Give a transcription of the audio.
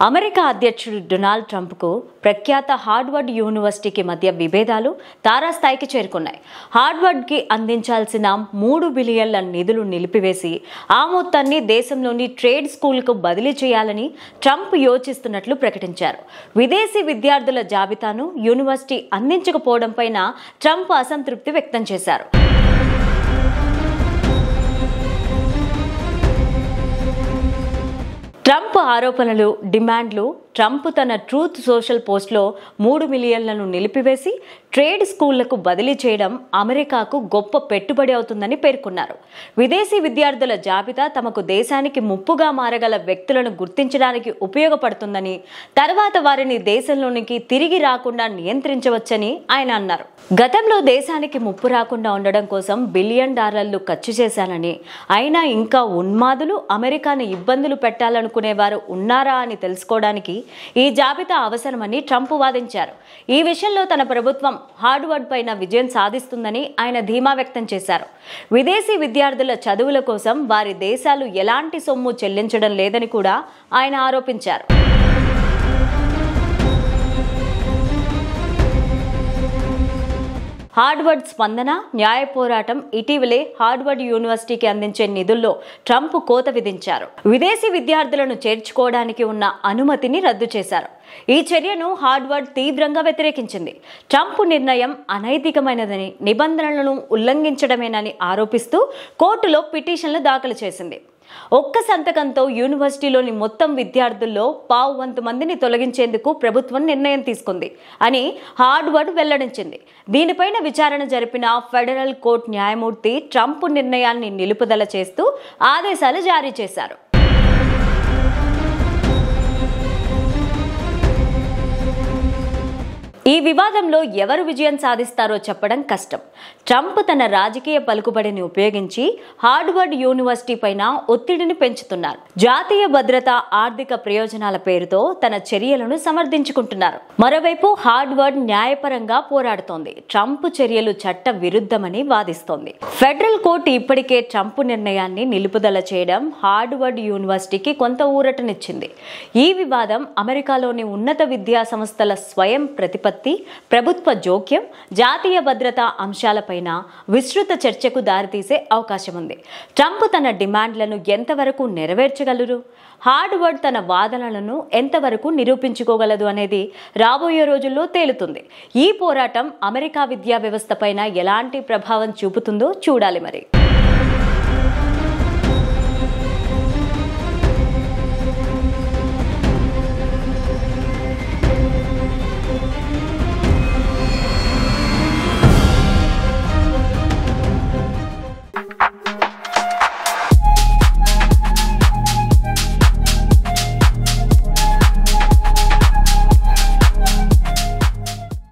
America అధ్యక్షుడు Donald ట్రంప్కు ప్రఖ్యాత Harvard యూనివర్సిటీకి మధ్య విభేదాలు తారాస్థాయికి చేరుకున్నాయి. హార్వర్డ్కి అందించాల్సిన $3 బిలియన్ల నిధులు నిలిపివేసి ఆ మొత్తాన్ని దేశంలోని ట్రేడ్ స్కూల్కు బదిలీ చేయాలని ట్రంప్ యోచిస్తున్నట్లు ప్రకటించారు. విదేశీ విద్యార్థుల జాబితాను యూనివర్సిటీ అందించకపోవడంపై ట్రంప్ అసంతృప్తి వ్యక్తం చేశారు. ట్రంప్ ఆరోపణలు, డిమాండ్లు. ట్రంప్ తన ట్రూత్ సోషల్ పోస్ట్లో 3 మిలియన్లను నిలిపివేసి ట్రేడ్ స్కూళ్లకు బదిలీ చేయడం అమెరికాకు గొప్ప పెట్టుబడి అవుతుందని పేర్కొన్నారు. విదేశీ విద్యార్థుల జాబితా తమకు దేశానికి ముప్పుగా మారగల వ్యక్తులను గుర్తించడానికి ఉపయోగపడుతుందని, తర్వాత వారిని దేశంలోనికి తిరిగి రాకుండా నియంత్రించవచ్చని ఆయన అన్నారు. గతంలో దేశానికి ముప్పు రాకుండా ఉండడం కోసం $1 బిలియన్ ఖర్చు చేశానని, అయినా ఇంకా ఉన్మాదులు అమెరికాను ఇబ్బందులు పెట్టాలనుకునేవారు ఉన్నారా అని తెలుసుకోవడానికి ఈ జాబితా అవసరమని ట్రంప్ వాదించారు. ఈ విషయంలో తన ప్రభుత్వం హార్వర్డ్ పైన విజయం సాధిస్తుందని ఆయన ధీమా వ్యక్తం చేశారు. విదేశీ విద్యార్థుల చదువుల కోసం వారి దేశాలు ఎలాంటి సొమ్ము చెల్లించడం లేదని కూడా ఆయన ఆరోపించారు. హార్వర్డ్ స్పందన, న్యాయ పోరాటం. ఇటీవలే హార్వర్డ్ యూనివర్సిటీకి అందించే నిధుల్లో ట్రంప్ కోత విధించారు. విదేశీ విద్యార్థులను చేర్చుకోవడానికి ఉన్న అనుమతిని రద్దు చేశారు. ఈ చర్యను హార్వర్డ్ తీవ్రంగా వ్యతిరేకించింది. ట్రంప్ నిర్ణయం అనైతికమైనదని, నిబంధనలను ఉల్లంఘించడమేనని ఆరోపిస్తూ కోర్టులో పిటిషన్లు దాఖలు చేసింది. ఒక్క సంతకంతో యూనివర్సిటీలోని మొత్తం విద్యార్థుల్లో 1/4 మందిని తొలగించేందుకు ప్రభుత్వం నిర్ణయం తీసుకుంది అని హార్వర్డ్ వెల్లడించింది. దీనిపైన విచారణ జరిపిన ఫెడరల్ కోర్టు న్యాయమూర్తి ట్రంప్ నిర్ణయాన్ని నిలుపుదల చేస్తూ ఆదేశాలు జారీ చేశారు. ఈ వివాదంలో ఎవరు విజయం సాధిస్తారో చెప్పడం కష్టం. ట్రంప్ తన రాజకీయ పలుకుబడిని ఉపయోగించి హార్వర్డ్ యూనివర్సిటీ పైన ఒత్తిడిని పెంచుతున్నారు. జాతీయ భద్రత, ఆర్థిక ప్రయోజనాల పేరుతో తన చర్యలను సమర్థించుకుంటున్నారు. మరోవైపు హార్వర్డ్ న్యాయపరంగా పోరాడుతోంది. ట్రంప్ చర్యలు చట్ట విరుద్ధమని వాదిస్తోంది. ఫెడరల్ కోర్టు ఇప్పటికే ట్రంప్ నిర్ణయాన్ని నిలుపుదల చేయడం హార్వర్డ్ యూనివర్సిటీకి కొంత ఊరటనిచ్చింది. ఈ వివాదం అమెరికాలోని ఉన్నత విద్యా సంస్థల స్వయం ప్రతిపత్తి, ప్రభుత్వ జోక్యం, జాతీయ భద్రతా అంశాలపైన విస్తృత చర్చకు దారితీసే అవకాశం ఉంది. ట్రంప్ తన డిమాండ్లను ఎంతవరకు నెరవేర్చగలరు, హార్వర్డ్ తన వాదనలను ఎంతవరకు నిరూపించుకోగలదు అనేది రాబోయే రోజుల్లో తేలుతుంది. ఈ పోరాటం అమెరికా విద్యా వ్యవస్థ పైన ఎలాంటి ప్రభావం చూపుతుందో చూడాలి మరి.